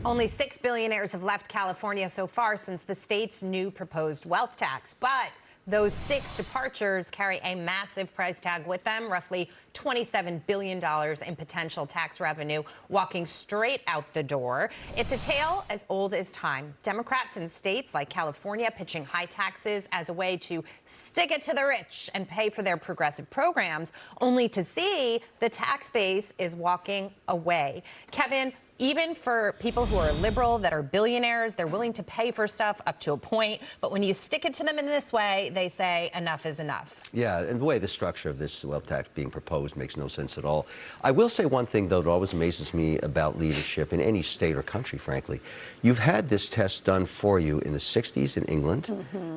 Only 6 billionaires have left California so far since the state's new proposed wealth tax. But those 6 departures carry a massive price tag with them, roughly $27 billion in potential tax revenue walking straight out the door. It's a tale as old as time. Democrats in states like California pitching high taxes as a way to stick it to the rich and pay for their progressive programs, only to see the tax base is walking away. Kevin, even for people who are liberal, that are billionaires, they're willing to pay for stuff up to a point. But when you stick it to them in this way, they say enough is enough. Yeah, and the way the structure of this wealth tax being proposed makes no sense at all. I will say one thing, though, that always amazes me about leadership in any state or country, frankly. You've had this test done for you in the 60s in England.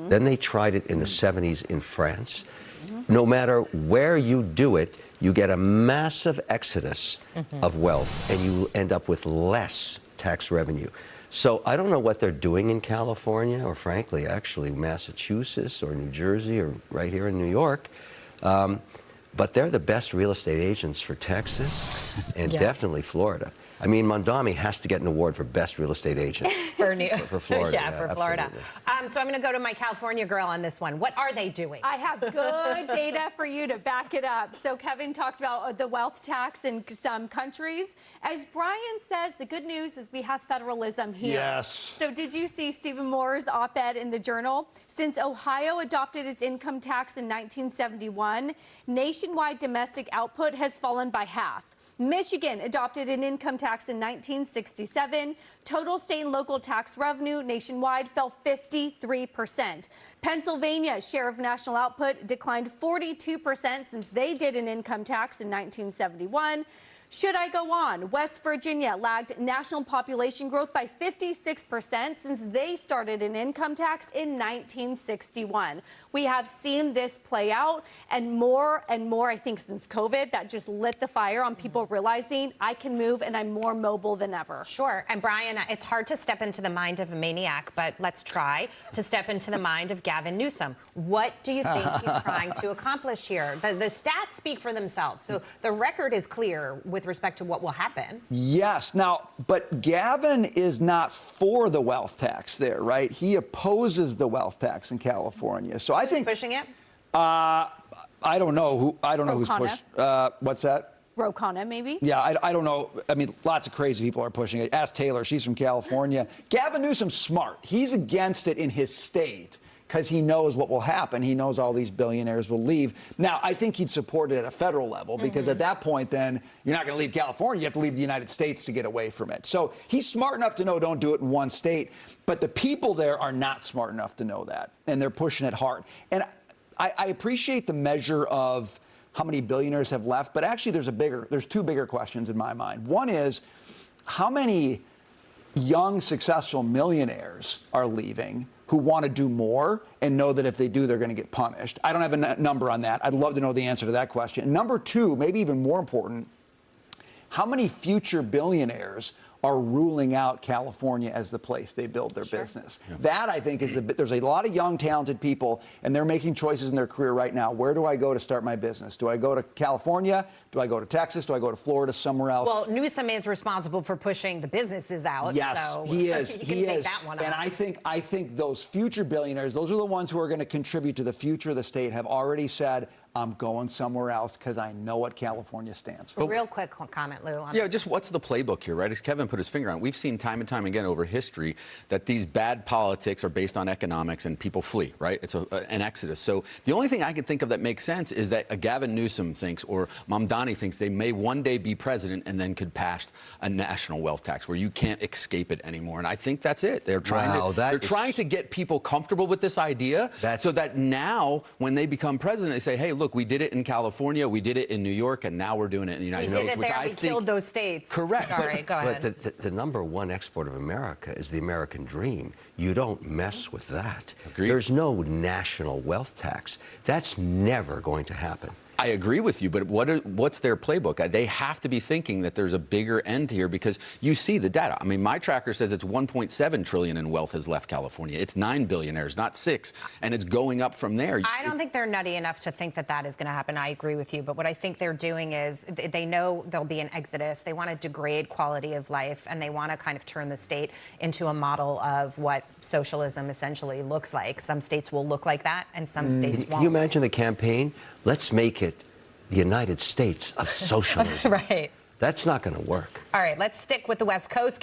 Then they tried it in the 70s in France. No matter where you do it, you get a massive exodus of wealth, and you end up with less tax revenue. So I don't know what they're doing in California, or frankly, actually Massachusetts or New Jersey or right here in New York. But they're the best real estate agents for Texas and definitely Florida. I mean, Mondami has to get an award for best real estate agent for Florida. Yeah, for Florida. So I'm going to go to my California girl on this one. What are they doing? I have good data for you to back it up. So Kevin talked about the wealth tax in some countries. As Brian says, the good news is we have federalism here. Yes. So did you see Stephen Moore's op-ed in the Journal? Since Ohio adopted its income tax in 1971, nationwide domestic output has fallen by half. Michigan adopted an income tax in 1967. Total state and local tax revenue nationwide fell 53%. Pennsylvania's share of national output declined 42% since they did an income tax in 1971. Should I go on? West Virginia lagged national population growth by 56% since they started an income tax in 1961. We have seen this play out, and more, I think, since COVID, that just lit the fire on people realizing I can move and I'm more mobile than ever. Sure. And Brian, it's hard to step into the mind of a maniac, but let's try to step into the mind of Gavin Newsom. What do you think he's trying to accomplish here? The stats speak for themselves, so the record is clear with respect to what will happen. Yes. Now, but Gavin is not for the wealth tax there, right? He opposes the wealth tax in California. So I think pushing it. I don't know who. I don't know who's pushed. What's that? Ro Khanna, maybe? Yeah, I don't know. I mean, lots of crazy people are pushing it. Ask Taylor. She's from California. Gavin Newsom's smart. He's against it in his state because he knows what will happen. He knows all these billionaires will leave. Now, I think he'd support it at a federal level because at that point, then you're not going to leave California. You have to leave the United States to get away from it. So he's smart enough to know don't do it in one state. But the people there are not smart enough to know that, and they're pushing it hard. And I appreciate the measure of how many billionaires have left, but actually there's 2 bigger questions in my mind. One is, how many young, successful millionaires are leaving who want to do more and know that if they do, they're going to get punished? I don't have a number on that. I'd love to know the answer to that question. Number 2, maybe even more important, how many future billionaires are ruling out California as the place they build their business? That, I think, is there's a lot of young, talented people, and they're making choices in their career right now. Where do I go to start my business? Do I go to California? Do I go to Texas? Do I go to Florida, somewhere else? Well, Newsom is responsible for pushing the businesses out. Yes, so he is. He is. That one and I think those future billionaires, those are the ones who are going to contribute to the future of the state, have already said, I'm going somewhere else because I know what California stands for. Real quick comment, Lou. Yeah, just what's the playbook here, right? As Kevin put his finger on it, we've seen time and time again over history that these bad politics are based on economics and people flee, right? It's an exodus. So the only thing I can think of that makes sense is that a Gavin Newsom thinks, or Mamdani thinks, they may one day be president and then could pass a national wealth tax where you can't escape it anymore. And I think that's it. They're trying to get people comfortable with this idea so that now when they become president, they say, hey, look, we did it in California, we did it in New York, and now we're doing it in the United States. Which I think killed those states. Correct. Sorry, go ahead. But the number one export of America is the American dream. You don't mess with that. Agreed. There's no national wealth tax. That's never going to happen. I agree with you, but what's their playbook? They have to be thinking that there's a bigger end here because you see the data. I mean, my tracker says it's 1.7 trillion in wealth has left California. It's 9 billionaires, not 6, and it's going up from there. I don't think they're nutty enough to think that that is going to happen. I agree with you, but what I think they're doing is they know there'll be an exodus. They want to degrade quality of life, and they want to kind of turn the state into a model of what socialism essentially looks like. Some states will look like that, and some states won't. Can you imagine the campaign? Let's make it the United States of socialism. Right. That's not going to work. All right, let's stick with the West Coast.